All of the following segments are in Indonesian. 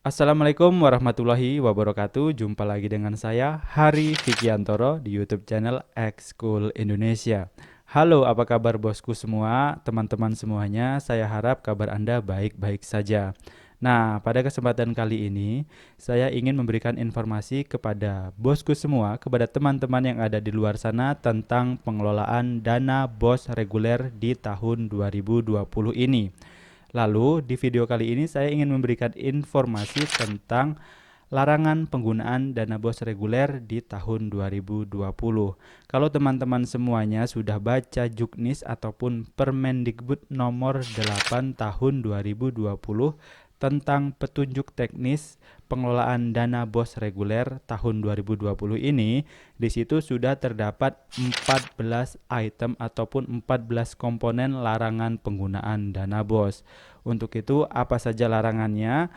Assalamualaikum warahmatullahi wabarakatuh. Jumpa lagi dengan saya Hari Fikiantoro di YouTube channel X-School Indonesia. Halo, apa kabar bosku semua, teman-teman semuanya? Saya harap kabar Anda baik-baik saja. Nah, pada kesempatan kali ini saya ingin memberikan informasi kepada bosku semua, kepada teman-teman yang ada di luar sana tentang pengelolaan dana BOS reguler di tahun 2020 ini. Lalu di video kali ini saya ingin memberikan informasi tentang larangan penggunaan dana BOS reguler di tahun 2020. Kalau teman-teman semuanya sudah baca Juknis ataupun Permendikbud nomor 8 tahun 2020 tentang petunjuk teknis pengelolaan dana BOS reguler tahun 2020 ini, di situ sudah terdapat 14 item ataupun 14 komponen larangan penggunaan dana BOS. Untuk itu, apa saja larangannya?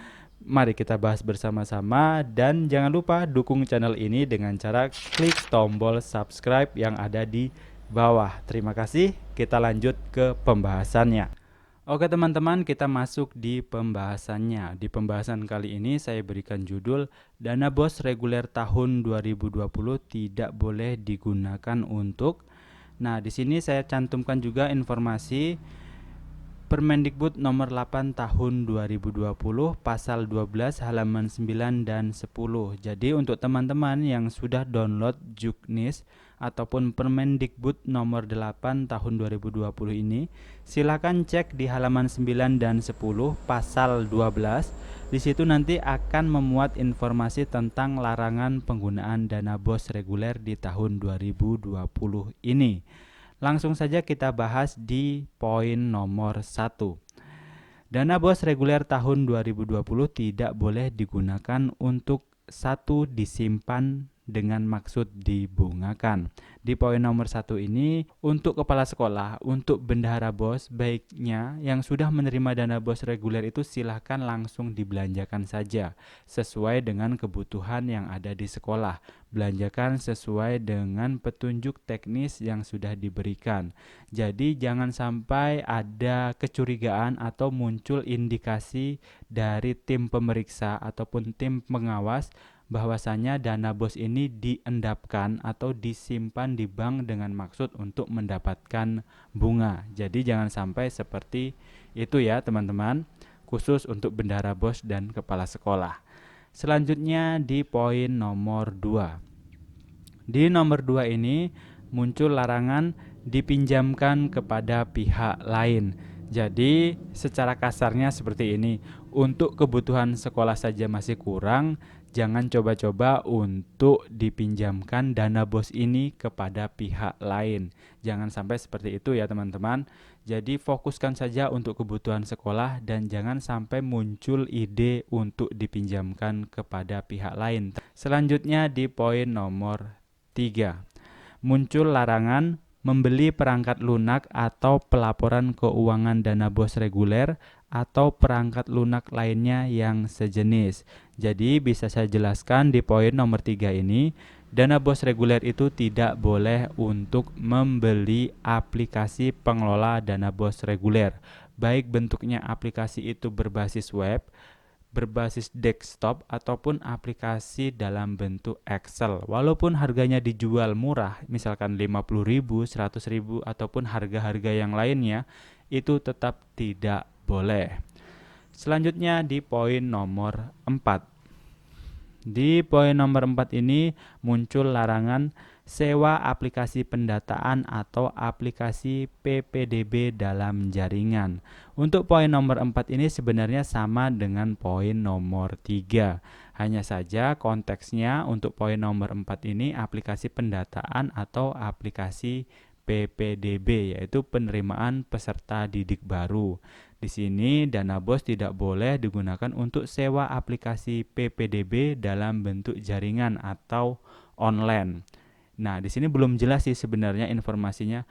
Mari kita bahas bersama-sama dan jangan lupa dukung channel ini dengan cara klik tombol subscribe yang ada di bawah. Terima kasih. Kita lanjut ke pembahasannya. Oke teman-teman, kita masuk di pembahasannya. Di pembahasan kali ini saya berikan judul Dana BOS reguler tahun 2020 tidak boleh digunakan untuk. Nah, di sini saya cantumkan juga informasi Permendikbud nomor 8 tahun 2020 pasal 12 halaman 9 dan 10. Jadi untuk teman-teman yang sudah download Juknis ataupun Permendikbud nomor 8 tahun 2020 ini, silakan cek di halaman 9 dan 10 pasal 12. Di situ nanti akan memuat informasi tentang larangan penggunaan dana BOS reguler di tahun 2020 ini. Langsung saja kita bahas di poin nomor 1. Dana BOS reguler tahun 2020 tidak boleh digunakan untuk satu disimpan dengan maksud dibungakan. Di poin nomor 1 ini, untuk kepala sekolah, untuk bendahara BOS, baiknya yang sudah menerima dana BOS reguler itu silahkan langsung dibelanjakan saja sesuai dengan kebutuhan yang ada di sekolah. Belanjakan sesuai dengan petunjuk teknis yang sudah diberikan. Jadi jangan sampai ada kecurigaan atau muncul indikasi dari tim pemeriksa ataupun tim pengawas bahwasanya dana BOS ini diendapkan atau disimpan di bank dengan maksud untuk mendapatkan bunga. Jadi jangan sampai seperti itu ya teman-teman, khusus untuk bendahara BOS dan kepala sekolah. Selanjutnya di poin nomor 2. Di nomor 2 ini muncul larangan dipinjamkan kepada pihak lain. Jadi secara kasarnya seperti ini, untuk kebutuhan sekolah saja masih kurang, jangan coba-coba untuk dipinjamkan dana BOS ini kepada pihak lain. Jangan sampai seperti itu ya teman-teman. Jadi fokuskan saja untuk kebutuhan sekolah dan jangan sampai muncul ide untuk dipinjamkan kepada pihak lain. Selanjutnya di poin nomor 3. Muncul larangan membeli perangkat lunak atau pelaporan keuangan dana BOS reguler atau perangkat lunak lainnya yang sejenis. Jadi bisa saya jelaskan di poin nomor 3 ini, dana BOS reguler itu tidak boleh untuk membeli aplikasi pengelola dana BOS reguler. Baik bentuknya aplikasi itu berbasis web, berbasis desktop ataupun aplikasi dalam bentuk Excel. Walaupun harganya dijual murah, misalkan 50.000, 100.000 ataupun harga-harga yang lainnya, itu tetap tidak boleh. Selanjutnya di poin nomor 4. Di poin nomor 4 ini muncul larangan sewa aplikasi pendataan atau aplikasi PPDB dalam jaringan. Untuk poin nomor 4 ini sebenarnya sama dengan poin nomor 3. Hanya saja konteksnya untuk poin nomor 4 ini aplikasi pendataan atau aplikasi PPDB, yaitu penerimaan peserta didik baru. Di sini dana BOS tidak boleh digunakan untuk sewa aplikasi PPDB dalam bentuk jaringan atau online. Nah, di sini belum jelas sih sebenarnya informasinya.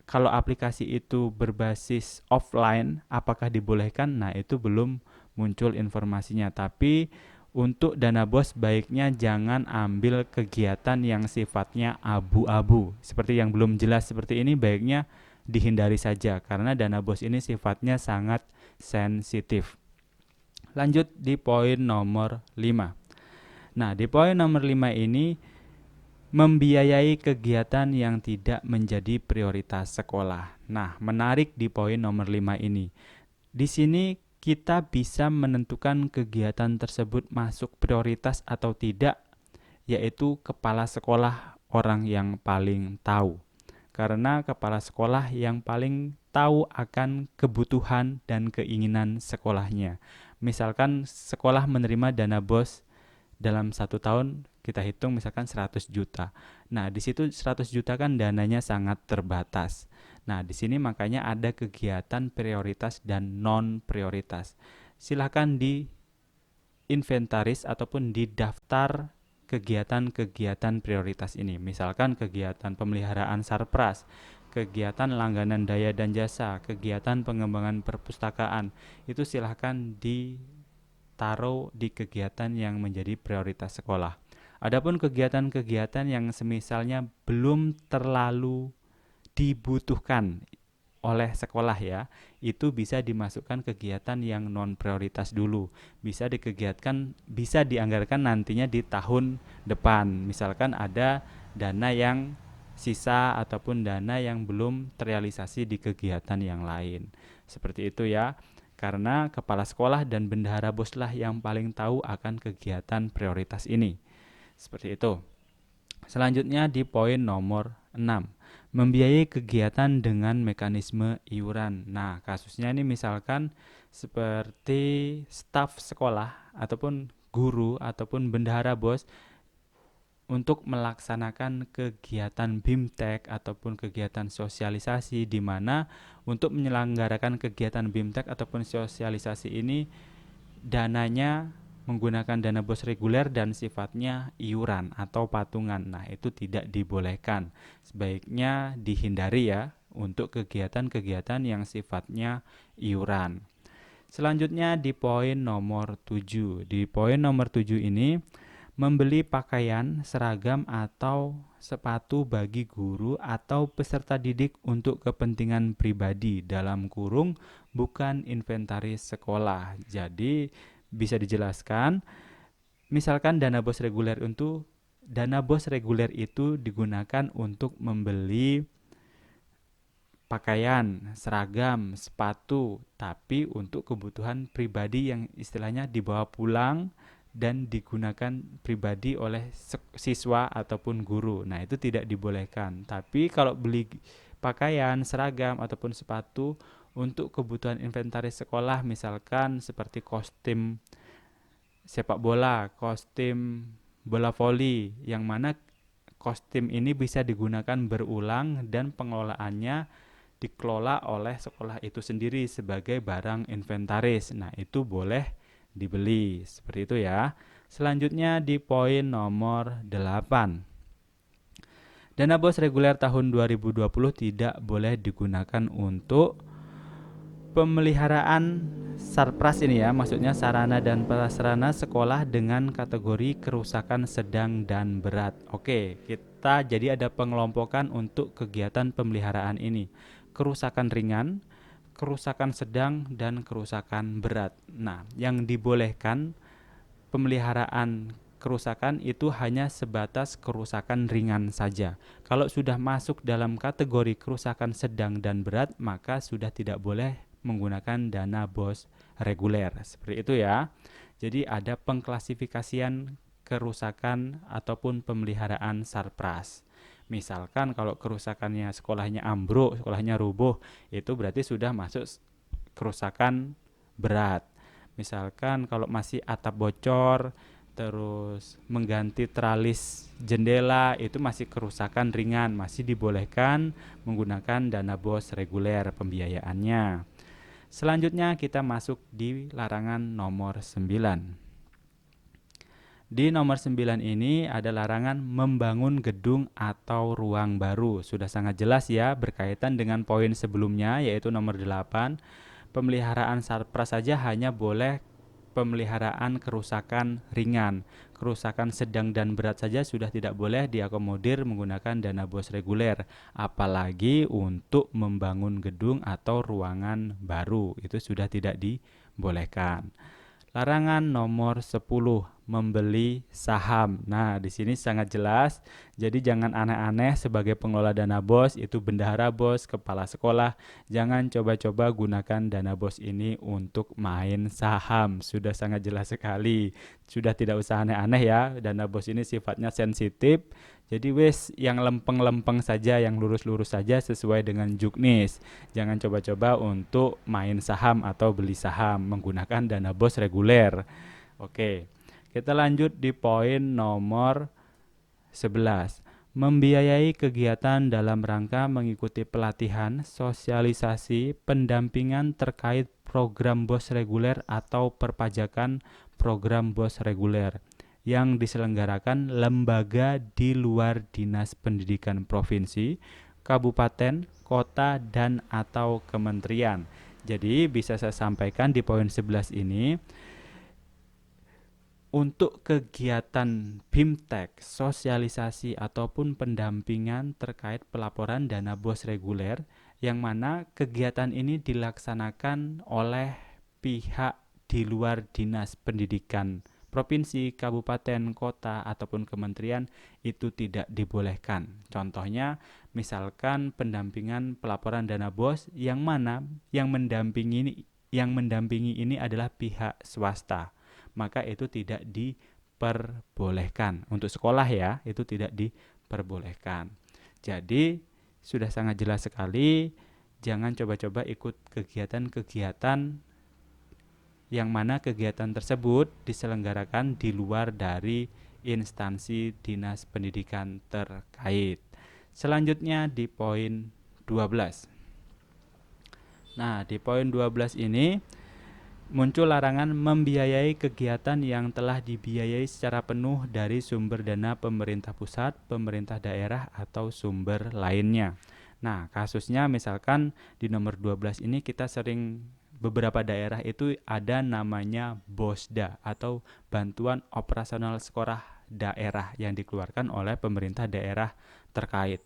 Kalau aplikasi itu berbasis offline, apakah dibolehkan? Nah, itu belum muncul informasinya. Tapi untuk dana BOS baiknya jangan ambil kegiatan yang sifatnya abu-abu. Seperti yang belum jelas seperti ini, baiknya dihindari saja karena dana BOS ini sifatnya sangat sensitif. Lanjut di poin nomor 5. Nah, di poin nomor 5 ini membiayai kegiatan yang tidak menjadi prioritas sekolah. Nah, menarik di poin nomor 5 ini. Di sini kita bisa menentukan kegiatan tersebut masuk prioritas atau tidak, yaitu kepala sekolah orang yang paling tahu. Karena kepala sekolah yang paling tahu akan kebutuhan dan keinginan sekolahnya. Misalkan sekolah menerima dana BOS dalam 1 tahun, kita hitung misalkan 100 juta. Nah, di situ 100 juta kan dananya sangat terbatas. Nah, di sini makanya ada kegiatan prioritas dan non prioritas. Silahkan di inventaris ataupun di daftar kegiatan-kegiatan prioritas ini. Misalkan kegiatan pemeliharaan sarpras, kegiatan langganan daya dan jasa, kegiatan pengembangan perpustakaan. Itu silahkan ditaruh di kegiatan yang menjadi prioritas sekolah. Adapun kegiatan-kegiatan yang semisalnya belum terlalu dibutuhkan oleh sekolah ya, itu bisa dimasukkan kegiatan yang non prioritas dulu. Bisa dianggarkan nantinya di tahun depan. Misalkan ada dana yang sisa ataupun dana yang belum terrealisasi di kegiatan yang lain. Seperti itu ya. Karena kepala sekolah dan bendahara boslah yang paling tahu akan kegiatan prioritas ini. Seperti itu. Selanjutnya di poin nomor 6, membiayai kegiatan dengan mekanisme iuran. Nah, kasusnya ini misalkan seperti staf sekolah ataupun guru ataupun bendahara bos untuk melaksanakan kegiatan BIMTEK ataupun kegiatan sosialisasi, di mana untuk menyelenggarakan kegiatan BIMTEK ataupun sosialisasi ini dananya menggunakan dana bos reguler dan sifatnya iuran atau patungan. Nah, itu tidak dibolehkan. Sebaiknya dihindari ya untuk kegiatan-kegiatan yang sifatnya iuran. Selanjutnya di poin nomor 7. Di poin nomor 7 ini membeli pakaian, seragam atau sepatu bagi guru atau peserta didik untuk kepentingan pribadi dalam kurung bukan inventaris sekolah. Jadi bisa dijelaskan, misalkan dana bos reguler itu digunakan untuk membeli pakaian, seragam, sepatu, tapi untuk kebutuhan pribadi yang istilahnya dibawa pulang dan digunakan pribadi oleh siswa ataupun guru. Nah, itu tidak dibolehkan. Tapi kalau beli pakaian, seragam ataupun sepatu untuk kebutuhan inventaris sekolah, misalkan seperti kostum sepak bola, kostum bola voli, yang mana kostum ini bisa digunakan berulang dan pengelolaannya dikelola oleh sekolah itu sendiri sebagai barang inventaris. Nah, itu boleh dibeli. Seperti itu ya. Selanjutnya di poin nomor 8. Dana bos reguler tahun 2020 tidak boleh digunakan untuk pemeliharaan sarpras ini ya, maksudnya sarana dan prasarana sekolah dengan kategori kerusakan sedang dan berat. Oke, kita jadi ada pengelompokan untuk kegiatan pemeliharaan ini. Kerusakan ringan, kerusakan sedang, dan kerusakan berat. Nah, yang dibolehkan pemeliharaan kerusakan itu hanya sebatas kerusakan ringan saja. Kalau sudah masuk dalam kategori kerusakan sedang dan berat, maka sudah tidak boleh menggunakan dana bos reguler. Seperti itu ya. Jadi ada pengklasifikasian kerusakan ataupun pemeliharaan sarpras. Misalkan kalau kerusakannya sekolahnya ambruk, sekolahnya rubuh, itu berarti sudah masuk kerusakan berat. Misalkan kalau masih atap bocor, terus mengganti tralis jendela, itu masih kerusakan ringan, masih dibolehkan menggunakan dana bos reguler pembiayaannya. Selanjutnya kita masuk di larangan nomor 9. Di nomor 9 ini ada larangan membangun gedung atau ruang baru. Sudah sangat jelas ya, berkaitan dengan poin sebelumnya yaitu nomor 8. Pemeliharaan sarpras saja hanya boleh pemeliharaan kerusakan ringan. Kerusakan sedang dan berat saja sudah tidak boleh diakomodir menggunakan dana bos reguler. Apalagi untuk membangun gedung atau ruangan baru, itu sudah tidak dibolehkan. Larangan nomor 10, membeli saham. Nah, di sini sangat jelas. Jadi jangan aneh-aneh sebagai pengelola dana BOS, itu bendahara BOS, kepala sekolah. Jangan coba-coba gunakan dana BOS ini untuk main saham. Sudah sangat jelas sekali. Sudah tidak usah aneh-aneh ya. Dana BOS ini sifatnya sensitif. Jadi wes yang lempeng-lempeng saja, yang lurus-lurus saja sesuai dengan juknis. Jangan coba-coba untuk main saham atau beli saham menggunakan dana BOS reguler. Oke, kita lanjut di poin nomor 11. Membiayai kegiatan dalam rangka mengikuti pelatihan, sosialisasi, pendampingan terkait program BOS reguler atau perpajakan program BOS reguler yang diselenggarakan lembaga di luar Dinas Pendidikan Provinsi, Kabupaten, Kota, dan atau Kementerian. Jadi bisa saya sampaikan di poin 11 ini, untuk kegiatan BIMTEK, sosialisasi ataupun pendampingan terkait pelaporan dana BOS reguler, yang mana kegiatan ini dilaksanakan oleh pihak di luar Dinas Pendidikan Provinsi, Kabupaten, Kota, ataupun Kementerian, itu tidak dibolehkan. Contohnya, misalkan pendampingan pelaporan dana BOS yang mana yang mendampingi ini adalah pihak swasta, maka itu tidak diperbolehkan. Untuk sekolah ya, itu tidak diperbolehkan. Jadi sudah sangat jelas sekali, jangan coba-coba ikut kegiatan-kegiatan yang mana kegiatan tersebut diselenggarakan di luar dari instansi dinas pendidikan terkait. Selanjutnya di poin 12. Nah, di poin 12 ini muncul larangan membiayai kegiatan yang telah dibiayai secara penuh dari sumber dana pemerintah pusat, pemerintah daerah, atau sumber lainnya. Nah, kasusnya misalkan di nomor 12 ini kita sering, beberapa daerah itu ada namanya BOSDA atau Bantuan Operasional Sekolah Daerah yang dikeluarkan oleh pemerintah daerah terkait.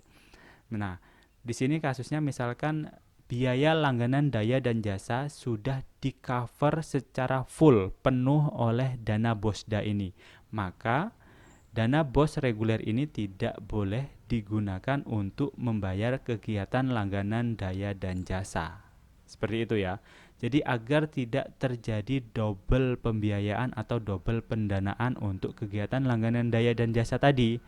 Nah, di sini kasusnya misalkan biaya langganan daya dan jasa sudah di-cover secara full, penuh oleh dana BOSDA ini. Maka dana BOS reguler ini tidak boleh digunakan untuk membayar kegiatan langganan daya dan jasa. Seperti itu ya. Jadi agar tidak terjadi double pembiayaan atau double pendanaan untuk kegiatan langganan daya dan jasa tadi,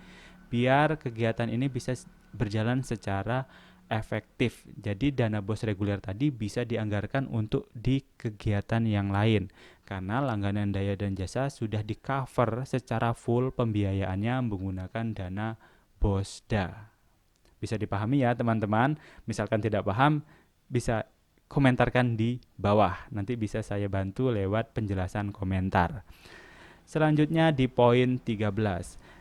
biar kegiatan ini bisa berjalan secara efektif. Jadi dana BOS reguler tadi bisa dianggarkan untuk di kegiatan yang lain, karena langganan daya dan jasa sudah di cover secara full pembiayaannya menggunakan dana BOSDA. Bisa dipahami ya teman-teman. Misalkan tidak paham, bisa komentarkan di bawah. Nanti bisa saya bantu lewat penjelasan komentar. Selanjutnya di poin 13.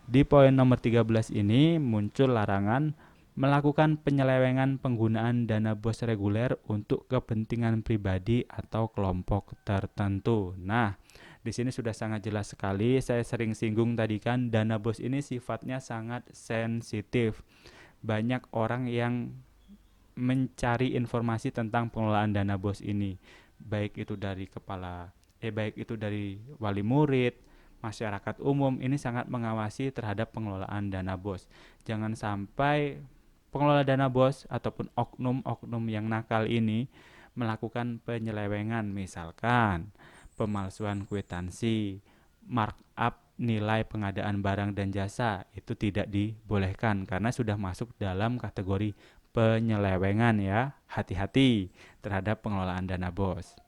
Di poin nomor 13 ini muncul larangan melakukan penyelewengan penggunaan dana BOS reguler untuk kepentingan pribadi atau kelompok tertentu. Nah, di sini sudah sangat jelas sekali. Saya sering singgung tadi kan, dana BOS ini sifatnya sangat sensitif. Banyak orang yang mencari informasi tentang pengelolaan dana BOS ini, baik itu dari wali murid, masyarakat umum. Ini sangat mengawasi terhadap pengelolaan dana BOS. Jangan sampai pengelola dana BOS ataupun oknum-oknum yang nakal ini melakukan penyelewengan, misalkan pemalsuan kwitansi, markup nilai pengadaan barang dan jasa, itu tidak dibolehkan karena sudah masuk dalam kategori penyelewengan ya. Hati-hati terhadap pengelolaan dana BOS.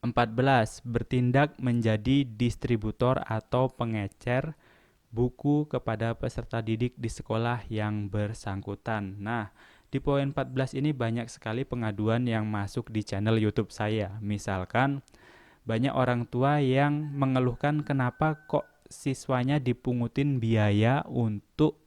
14. Bertindak menjadi distributor atau pengecer buku kepada peserta didik di sekolah yang bersangkutan. Nah, di poin 14 ini banyak sekali pengaduan yang masuk di channel YouTube saya. Misalkan banyak orang tua yang mengeluhkan kenapa kok siswanya dipungutin biaya untuk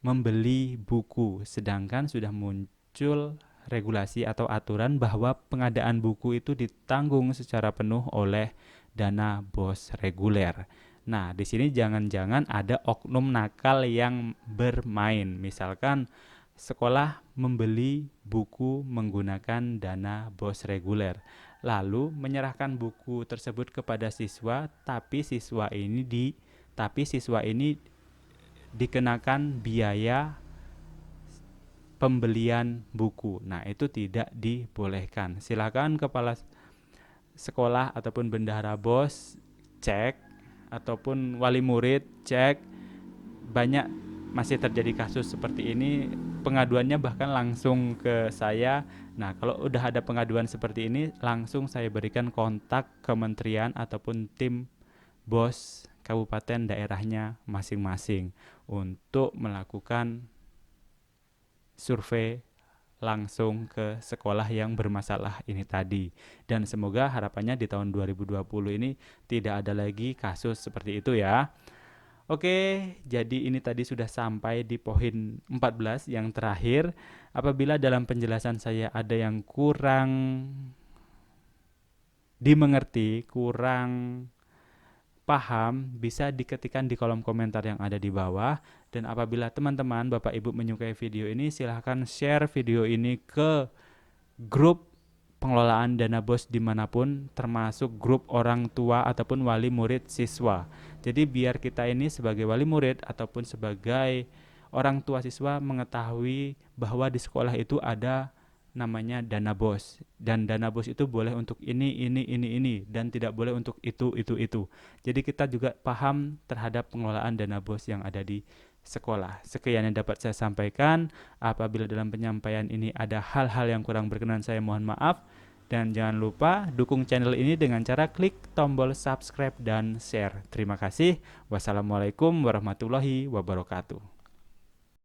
membeli buku, sedangkan sudah muncul regulasi atau aturan bahwa pengadaan buku itu ditanggung secara penuh oleh dana BOS reguler. Nah, di sini jangan-jangan ada oknum nakal yang bermain. Misalkan sekolah membeli buku menggunakan dana BOS reguler, lalu menyerahkan buku tersebut kepada siswa, tapi siswa ini dikenakan biaya pembelian buku. Nah, itu tidak dibolehkan. Silakan kepala sekolah ataupun bendahara BOS cek, ataupun wali murid cek. Banyak masih terjadi kasus seperti ini, pengaduannya bahkan langsung ke saya. Nah, kalau udah ada pengaduan seperti ini, langsung saya berikan kontak kementerian ataupun tim BOS kabupaten daerahnya masing-masing untuk melakukan survei langsung ke sekolah yang bermasalah ini tadi. Dan semoga harapannya di tahun 2020 ini tidak ada lagi kasus seperti itu ya. Oke, jadi ini tadi sudah sampai di poin 14 yang terakhir. Apabila dalam penjelasan saya ada yang kurang dimengerti, kurang paham, bisa diketikkan di kolom komentar yang ada di bawah. Dan apabila teman-teman, Bapak Ibu menyukai video ini, silahkan share video ini ke grup pengelolaan dana BOS dimanapun, termasuk grup orang tua ataupun wali murid siswa. Jadi biar kita ini sebagai wali murid ataupun sebagai orang tua siswa mengetahui bahwa di sekolah itu ada namanya dana BOS, dan dana BOS itu boleh untuk ini dan tidak boleh untuk itu. Jadi kita juga paham terhadap pengelolaan dana BOS yang ada di sekolah. Sekian yang dapat saya sampaikan. Apabila dalam penyampaian ini ada hal-hal yang kurang berkenan, saya mohon maaf. Dan jangan lupa dukung channel ini dengan cara klik tombol subscribe dan share. Terima kasih. Wassalamualaikum warahmatullahi wabarakatuh.